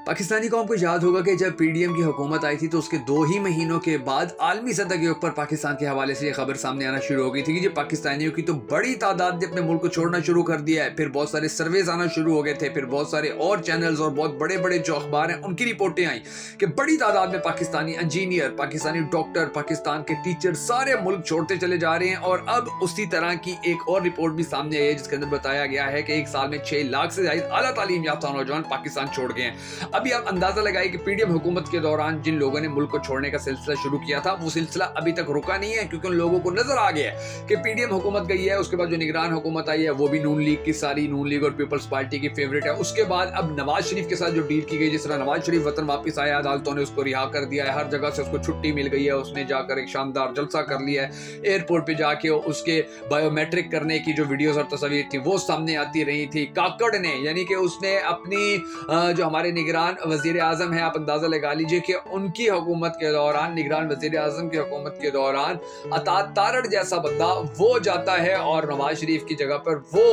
पाकिस्तानी कौम को याद होगा कि जब पीडीएम की हुकूमत आई थी तो उसके 2 ही महीनों के बाद आलमी सतह के ऊपर पाकिस्तान के हवाले से ये खबर सामने आना शुरू हो गई थी कि जो पाकिस्तानियों की तो बड़ी तादाद ने अपने मुल्क को छोड़ना शुरू कर दिया है। फिर बहुत सारे सर्वेज आना शुरू हो गए थे, फिर बहुत सारे और चैनल्स और बहुत बड़े बड़े जो अखबार हैं उनकी रिपोर्टें आई कि बड़ी तादाद में पाकिस्तानी इंजीनियर, पाकिस्तानी डॉक्टर, पाकिस्तान के टीचर सारे मुल्क छोड़ते चले जा रहे हैं। और अब उसी तरह की एक और रिपोर्ट भी सामने आई है जिसके अंदर बताया गया है कि एक साल में 6 लाख से ज्यादा आला तालीम याफ्ता नौजवान पाकिस्तान छोड़ गए हैं। अभी आप अंदाजा लगाइए कि पीडीएम हुकूमत के दौरान जिन लोगों ने मुल्क को छोड़ने का सिलसिला शुरू किया था वो सिलसिला अभी तक रुका नहीं है, क्योंकि उन लोगों को नजर आ गया है कि पीडीएम हुकूमत गई है, उसके बाद जो निगरान हुकूमत आई है वो भी नून लीग की सारी नून लीग और पीपल्स पार्टी की फेवरेट है। उसके बाद अब नवाज शरीफ के साथ जो डील की गई, जिस तरह नवाज शरीफ वतन वापस आया, अदालतों ने उसको रिहा कर दिया है, हर जगह से उसको छुट्टी मिल गई है, उसने जाकर एक शानदार जलसा कर लिया है, एयरपोर्ट पे जाके उसके बायोमेट्रिक करने की जो वीडियोस और तस्वीर थी वो सामने आती रही थी। काकड़ ने यानी कि उसने अपनी जो हमारे निगरान वजीर आजम है, आप अंदाजा लगा लीजिए कि उनकी हुकूमत के दौरान, निगरान वजीर आजम की हुकूमत के दौरान अतात तारड़ जैसा बंदा वो जाता है और नवाज शरीफ की जगह पर वो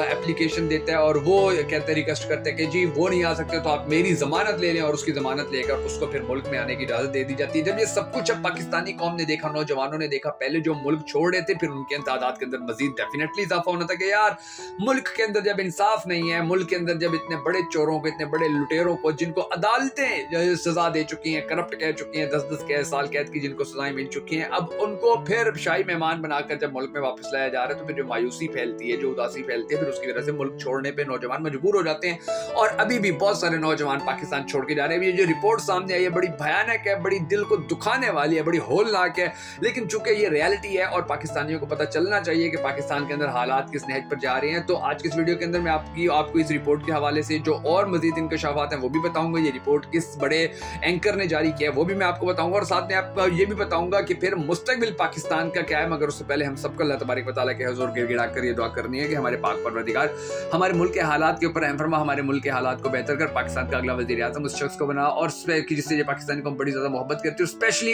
एप्लीकेशन देता है और वो कहते रिक्वेस्ट करते हैं कि जी वो नहीं आ सकते तो आप मेरी जमानत ले लें, और उसकी जमानत लेकर उसको फिर मुल्क में आने की इजाजत दे दी जाती है। जब ये सब कुछ अब पाकिस्तानी कौम ने देखा, नौजवानों ने देखा, पहले जो मुल्क छोड़ रहे थे फिर उनके तादाद के अंदर मजीद डेफिनेटली इजाफा होना था कि यार मुल्क के अंदर जब इंसाफ नहीं है, मुल्क के अंदर जब इतने बड़े चोरों को, इतने बड़े लुटेरों को जिनको अदालतें सजा दे चुकी हैं, करप्ट कह चुकी हैं, 10-10 साल कैद की जिनको सजाएं मिल चुकी हैं, अब उनको फिर शाही मेहमान बनाकर जब मुल्क में वापस लाया जा रहा है तो फिर जो मायूसी फैलती है, जो उदासी फैलती है, फिर उसकी वजह से मुल्क छोड़ने पे नौजवान मजबूर हो जाते हैं। और अभी भी बहुत सारे नौजवान पाकिस्तान छोड़ के जा रहे हैं। ये जो रिपोर्ट सामने आई है बड़ी भयानक है, बड़ी दिल को दुखाने वाली है, बड़ी होलनाक है, लेकिन चूंकि ये रियलिटी है और पाकिस्तानियों को पता चलना चाहिए कि पाकिस्तान के अंदर हालात किस नहज पर जा रहे हैं। तो आज की इस वीडियो के अंदर मैं आपको इस रिपोर्ट के हवाले से जो और मजीद इंकशाफात हैं वो भी बताऊंगा, ये रिपोर्ट किस बड़े एंकर ने जारी किया है वो भी मैं आपको बताऊंगा, और साथ में आपको ये भी बताऊंगा कि फिर मुस्तकबिल पाकिस्तान का क्या है। मगर उससे पहले हम सबको अल्लाह तबारक व तआला के हुजूर गिड़गिड़ा कर ये दुआ करनी है कि हमारे पाक परवरदिगार हमारे मुल्क के हालात के ऊपर रहम फरमा, हमारे मुल्क के हालात को बेहतर कर, पाकिस्तान का अगला वज़ीर आज़म उस शख्स को बना और जिससे ये पाकिस्तानी को बड़ी ज्यादा मोहब्बत करती है, स्पेशली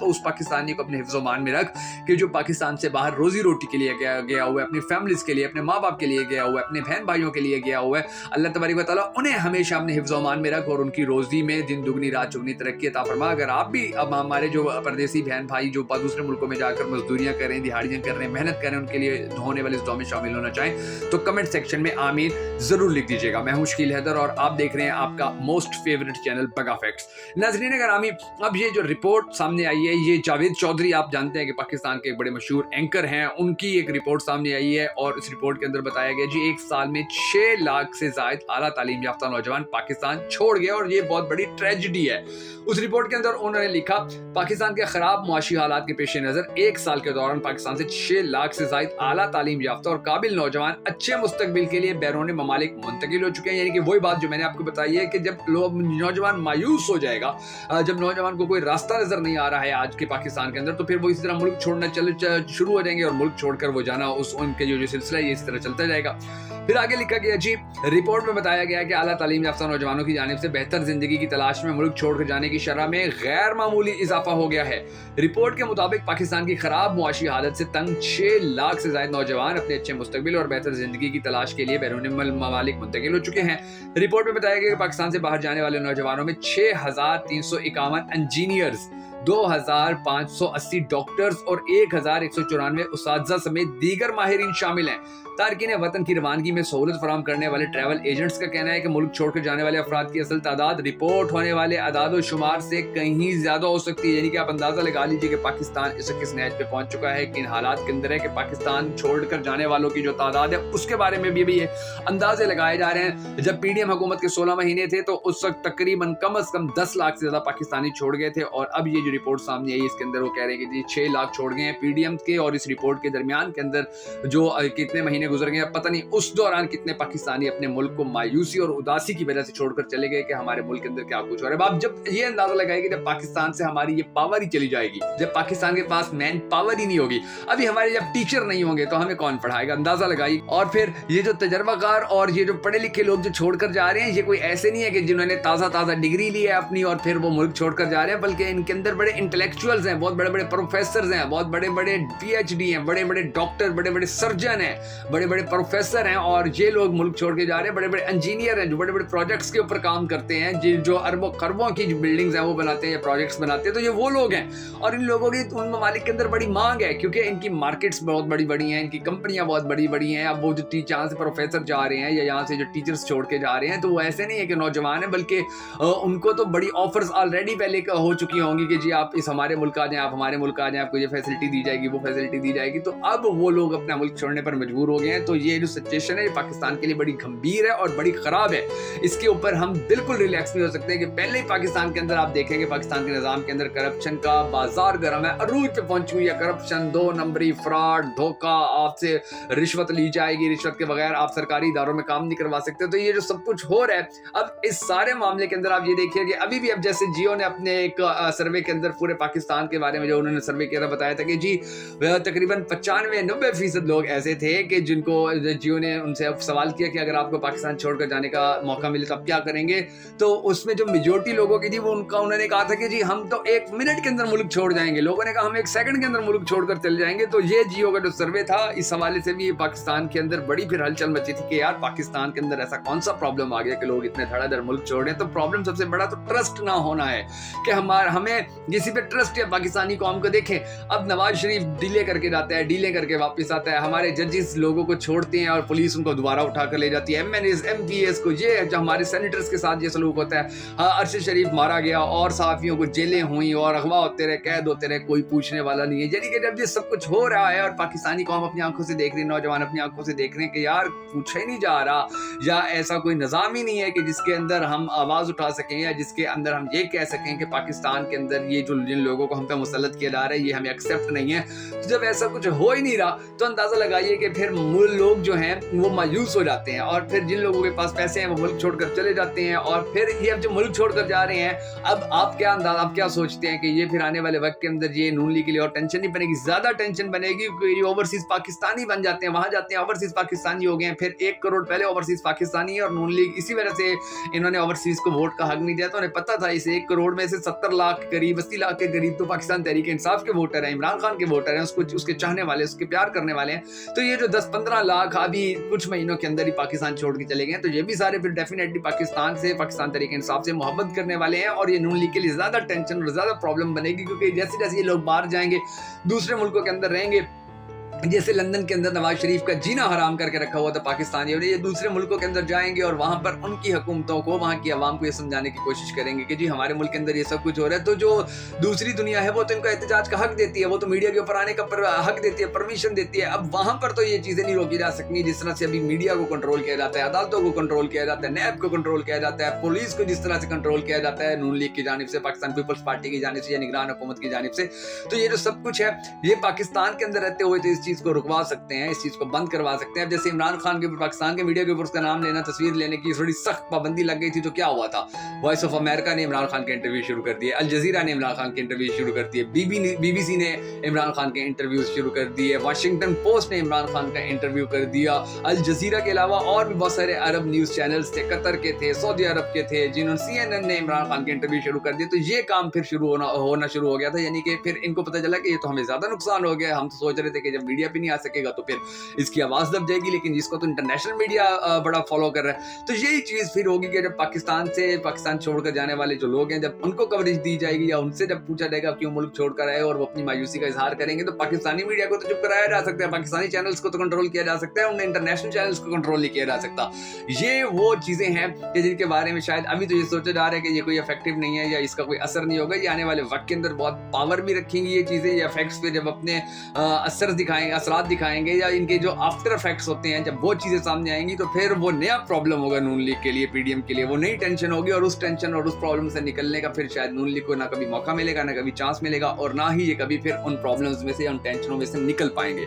उस पाकिस्तानी को अपने हिफ्ज़-ओ-मान में रख कि जो पाकिस्तान से बाहर रोजी रोटी के लिए गया हुआ है, अपनी फैमिलीज के लिए, अपने माँ बाप के लिए गया हुआ है, अपने बहन भाइयों के लिए गया हुआ है। अल्लाह तबारक व तआला उन्हें हमेशा अपने हिफ्ज़-ओ-मान में रख और उनकी रोजी में दिन दुगनी रात चौगनी तरक्की अता फरमा। अगर आप भी अब हमारे जो परदेसी बहन भाई जो दूसरे मुल्कों में जाकर मजदूरियां कर रहे हैं, दिहाड़ियां कर रहे हैं, मेहनत कर रहे हैं, उनके लिए होने वाले इस दौर में शामिल होना चाहें तो कमेंट सेक्शन में आमीन जरूर लिख दीजिएगा। मैं हूं शकील हैदर और आप देख रहे हैं आपका मोस्ट फेवरेट चैनल बगा फैक्ट्स। नाज़रीन ग्रामी, अब ये जो रिपोर्ट सामने आई है, ये जावेद चौधरी आप जानते हैं कि पाकिस्तान के एक बड़े मशहूर एंकर हैं, उनकी एक रिपोर्ट सामने आई है और इस रिपोर्ट के अंदर बताया गया जी एक साल में 6 लाख से ज्यादा आला तालीम याफ्ता नौजवान पाकिस्तान छोड़ गए और ये बहुत बड़ी ट्रेजेडी है। उस रिपोर्ट के अंदर उन्होंने लिखा, पाकिस्तान के खराब मुआशी हालात के पेश नजर एक साल के दौरान पाकिस्तान से 6 लाख से ज्यादा आला तालीम याफ्ता और काबिल नौजवान अच्छे मुस्तकबिल के लिए बैरून ममालिक मुंतकिल हो चुके हैं। यानी कि वही बात जो मैंने आपको बताई है कि जब लोग नौजवान मायूस हो जाएगा, जब नौजवान को कोई रास्ता नजर नहीं आ रहा है आज के पाकिस्तान के अंदर, तो फिर वो इसी तरह मुल्क छोड़ना शुरू हो जाएंगे और मुल्क छोड़कर वो जाना उनके जो सिलसिला है इस तरह चलता जाएगा। फिर आगे लिखा गया जी, रिपोर्ट में बताया गया कि आला तालीम याफ्ता नौजवानों की जानिब से बेहतर जिंदगी की तलाश में मुल्क छोड़कर जाने की शरह में गैर मामूली इजाफा हो गया है। रिपोर्ट के मुताबिक पाकिस्तान की खराब मुआशी हालत से तंग 6 लाख से ज्यादा नौजवान अपने अच्छे मुस्तकबिल और बेहतर जिंदगी की तलाश के लिए बैरून ममालिक मुंतकिल हो चुके हैं। रिपोर्ट में बताया गया कि पाकिस्तान से बाहर जाने वाले नौजवानों में 6351 इंजीनियर्स, 2580 डॉक्टर्स और 1194 उस्ताज़ा समेत दीगर माहिरीन शामिल हैं। तारकीन वतन की रवानगी में सहूलत फराहम करने वाले ट्रैवल एजेंट्स का कहना है कि मुल्क छोड़कर जाने वाले अफराद की असल तादाद रिपोर्ट होने वाले अदाद शुमार से कहीं ज्यादा हो सकती है। यानी कि आप अंदाजा लगा लीजिए कि पाकिस्तान इस किस नहज पे पहुंच चुका है, किन हालात के अंदर है कि पाकिस्तान छोड़कर जाने वालों की जो तादाद है उसके बारे में भी ये अंदाजे लगाए जा रहे हैं। जब पीडीएम हुकूमत के 16 महीने थे तो उस वक्त तकरीबन कम अज कम 10 लाख से ज्यादा पाकिस्तानी छोड़ गए थे, और अब ये जो रिपोर्ट सामने आई इसके अंदर वो कह रहे हैं कि 6 लाख छोड़ गए हैं पीडीएम के, और इस रिपोर्ट के दरमियान के अंदर जो कितने महीने गुजर गए पता नहीं, उस दौरान कितने पाकिस्तानी अपने मुल्क को मायूसी और उदासी की वजह से छोड़कर चले गए कि हमारे मुल्क के अंदर क्या कुछ हो रहा है। अब जब ये अंदाजा लगाएगी जब पाकिस्तान से हमारी ये पावर ही चली जाएगी, जब पाकिस्तान के पास मैन पावर ही नहीं होगी, अभी हमारे जब टीचर नहीं होंगे तो हमें कौन पढ़ाएगा, अंदाजा लगाई। और फिर ये जो तजर्बाकार और ये जो पढ़े लिखे लोग जो छोड़कर जा रहे हैं, ये कोई ऐसे नहीं है कि जिन्होंने ताजा डिग्री ली है अपनी और फिर वो मुल्क छोड़कर जा रहे हैं, बल्कि इनके अंदर बड़े इंटेलेक्चुअल्स हैं, बहुत बड़े बड़े प्रोफेसर हैं, बहुत बड़े बड़े PhD हैं, बड़े बड़े डॉक्टर, बड़े बड़े सर्जन हैं, बड़े बड़े प्रोफेसर हैं, और ये लोग मुल्क छोड़ के जा रहे हैं। बड़े बड़े इंजीनियर हैं जो बड़े बड़े प्रोजेक्ट्स के ऊपर काम करते हैं, जो अरबों खरबों की बिल्डिंग्स हैं वो बनाते हैं या प्रोजेक्ट्स बनाते हैं। तो ये वो लोग हैं, और इन लोगों की उन ममालिक के अंदर बड़ी मांग है, क्योंकि इनकी मार्केट्स बहुत बड़ी बड़ी हैं, इनकी कंपनियां बहुत बड़ी बड़ी हैं। अब वो जो यहाँ से प्रोफेसर जा रहे हैं या यहाँ से जो टीचर्स छोड़ के जा रहे हैं, तो वो ऐसे नहीं है कि नौजवान है, बल्कि उनको तो बड़ी ऑफर्स ऑलरेडी पहले हो चुकी होंगी कि जी आप इस हमारे मुल्क आ जाएं, आप हमारे मुल्क आ जाएं, आपको ये फैसिलिटी दी जाएगी, वो फैसिलिटी दी जाएगी। तो अब वो लोग अपना मुल्क छोड़ने पर मजबूर हो गए हैं। तो ये जो सिचुएशन है ये पाकिस्तान के लिए बड़ी गंभीर है और बड़ी खराब है। इसके ऊपर हम बिल्कुल रिलैक्स नहीं हो सकते कि पहले ही पाकिस्तान के अंदर आप देखेंगे, पाकिस्तान के निज़ाम के अंदर करप्शन का बाजार गर्म है, अरूज पे पहुंची हुई है करप्शन, 2 नंबरी, फ्रॉड, धोखा, आपसे रिश्वत ली जाएगी, रिश्वत के बगैर आप सरकारी इदारों में काम नहीं करवा सकते। तो ये जो सब कुछ हो रहा है, अब इस सारे मामले के अंदर आप ये देखिए कि अभी भी, अब जैसे जियो ने अपने एक सर्वे के अंदर पूरे पाकिस्तान के बारे में जो उन्होंने सर्वे किया था, बताया था कि जी तकरीबन 95-90% लोग ऐसे थे कि जिनको जियो ने उनसे सवाल किया कि अगर आपको पाकिस्तान छोड़कर जाने का मौका मिले तो आप क्या करेंगे। तो उसमें जो मेजोरिटी लोगों की थी वो उन्होंने कहा था कि जी हम तो 1 मिनट के अंदर मुल्क छोड़ जाएंगे। लोगों ने कहा हम 1 सेकंड के अंदर मुल्क छोड़कर चले जाएंगे। तो ये जियो का जो सर्वे था, इस हवाले से भी पाकिस्तान के अंदर बड़ी फिर हलचल मची थी कि यार पाकिस्तान के अंदर ऐसा कौन सा प्रॉब्लम आ गया कि लोग इतने धड़ाधड़ मुल्क छोड़ रहे हैं। तो प्रॉब्लम सबसे बड़ा तो ट्रस्ट ना होना है कि हमें किसी पे ट्रस्ट है। पाकिस्तानी कौम को देखें, अब नवाज शरीफ डीले करके जाता है, डीले करके वापस आता है, हमारे जजेस लोगों को छोड़ते हैं और पुलिस उनको दोबारा उठा कर ले जाती है, MNAs MPs को, ये जो हमारे सेनेटर्स के साथ ये सलूक होता है। हाँ, अरशद शरीफ मारा गया और सहाफियों को जेलें हुई और अगवा होते रहे, कैद होते रहे, कोई पूछने वाला नहीं है। यानी कि जब ये सब कुछ हो रहा है और पाकिस्तानी कौम अपनी आंखों से देख रही है, नौजवान अपनी आंखों से देख रहे हैं कि यार पूछा ही नहीं जा रहा, या ऐसा कोई निज़ाम ही नहीं है कि जिसके अंदर हम आवाज़ उठा सकें, या जिसके अंदर हम ये कह सकें कि पाकिस्तान के अंदर ये जो जिन लोगों को हम पे मुसल्लत किया जा रहा है ये हमें एक्सेप्ट नहीं है। तो जब ऐसा कुछ हो ही नहीं रहा तो अंदाज़ा लगाइए कि फिर लोग जो हैं वो मायूस हो जाते हैं, और फिर जिन लोगों के पास पैसे हैं वो मुल्क छोड़कर चले जाते हैं। और फिर ये अब जो मुल्क छोड़कर जा रहे हैं, अब आप क्या सोचते हैं कि ये फिर आने वाले वक्त के अंदर ये नून लीग के लिए और टेंशन नहीं बनेगी, ज़्यादा टेंशन बनेगी, क्योंकि ओवरसीज पाकिस्तानी बन जाते हैं, वहाँ जाते हैं ओवरसीज पाकिस्तानी हो गए हैं। फिर 1 करोड़ पहले ओवरसीज पाकिस्तानी है, और नून लीग इसी वजह से इन्होंने ओवरसीज को वोट का हक नहीं दिया। तो उन्हें पता था इस 1 करोड़ में से 70 लाख के करीब, 80 लाख के करीब तो पाकिस्तान तहरीक इंसाफ के वोटर हैं, इमरान खान के वोटर हैं, उसके चाहने वाले, उसके प्यार करने वाले हैं। तो ये जो 10-15 लाख अभी कुछ महीनों के अंदर ही पाकिस्तान छोड़ के चले गए, तो ये भी सारे फिर डेफिनेटली पाकिस्तान तहरीक इंसाफ से मोहब्बत करने वाले हैं। और ये नून लीग के लिए ज्यादा टेंशन और ज्यादा प्रॉब्लम बनेगी, क्योंकि जैसे जैसे ये लोग बाहर जाएंगे, दूसरे मुल्कों के अंदर रहेंगे, जैसे लंदन के अंदर नवाज शरीफ का जीना हराम करके रखा हुआ था पाकिस्तानियों ने, ये दूसरे मुल्कों के अंदर जाएंगे और वहां पर उनकी हुकूमतों को, वहां की आवाम को ये समझाने की कोशिश करेंगे कि जी हमारे मुल्क के अंदर ये सब कुछ हो रहा है। तो जो दूसरी दुनिया है वो तो इनको एहतजाज का हक देती है, वो तो मीडिया के ऊपर आने का हक देती है, परमिशन देती है। अब वहां पर तो ये चीजें नहीं रोकी जा सकती जिस तरह से अभी मीडिया को कंट्रोल किया जाता है, अदालतों को कंट्रोल किया जाता है, नैब को कंट्रोल किया जाता है, पुलिस को जिस तरह से कंट्रोल किया जाता है नून लीग की जानिब से, पाकिस्तान पीपल्स पार्टी की जानिब से या निगरान हुकूमत की जानिब से। तो ये जो सब कुछ है ये पाकिस्तान के अंदर रहते हुए तो इस चीज को रुकवा सकते हैं, इस चीज को बंद करवा सकते हैं। जैसे इमरान खान के पाकिस्तान के मीडिया के ऊपर उसका नाम लेना, तस्वीर लेने की थोड़ी सख्त पाबंदी लग गई थी, तो क्या हुआ था, वॉइस ऑफ अमेरिका ने इमरान खान के इंटरव्यू शुरू कर दिए, अल जजीरा ने इमरान खान के इंटरव्यू शुरू कर दिए, BBC ने इमरान खान के इंटरव्यू शुरू कर दिए, वाशिंगटन पोस्ट ने इमरान खान का इंटरव्यू कर दिया। अल जजीरा के अलावा और भी बहुत सारे अरब न्यूज चैनल्स थे, कतर के थे, सऊदी अरब के थे, जिन्होंने CNN ने इमरान खान के इंटरव्यू शुरू कर दिए। तो ये काम फिर होना शुरू हो गया था, यानी कि फिर इनको पता चला कि ये तो हमें ज्यादा नुकसान हो गया। हम तो सोच रहे थे कि जब मीडिया पे नहीं आ सकेगा तो फिर इसकी आवाज दब जाएगी, लेकिन जिसको तो इंटरनेशनल मीडिया बड़ा फॉलो कर रहा है। तो यही चीज फिर होगी कि जब पाकिस्तान छोड़कर जाने वाले जो लोग हैं, जब उनको कवरेज दी जाएगी या उनसे जब पूछा जाएगा क्यों मुल्क छोड़कर आए और वो अपनी मायूसी का इजहार करेंगे, तो पाकिस्तानी मीडिया को तो चुप कराया जा सकता है, पाकिस्तानी चैनल्स को तो कंट्रोल किया जा सकता है, उन्हें इंटरनेशनल चैनल्स को कंट्रोल नहीं किया जा सकता। ये वो चीजें हैं कि जिनके बारे में शायद अभी तो ये सोचा जा रहा है कि ये कोई इफेक्टिव नहीं है या इसका कोई असर नहीं होगा। ये आने वाले वक्त के अंदर बहुत पावर भी रखेंगी ये चीजें, ये इफेक्ट्स पे जब अपने असरात दिखाएंगे या इनके जो आफ्टर इफेक्ट्स होते हैं, जब वो चीजें सामने आएंगी तो फिर वो नया प्रॉब्लम होगा नून लीग के लिए, PDM के लिए वो नई टेंशन होगी। और उस टेंशन और उस प्रॉब्लम से निकलने का फिर शायद नून लीग को ना कभी मौका मिलेगा, ना कभी चांस मिलेगा, और ना ही ये कभी फिर उन प्रॉब्लम्स में से, उन टेंशनों में से निकल पाएंगे।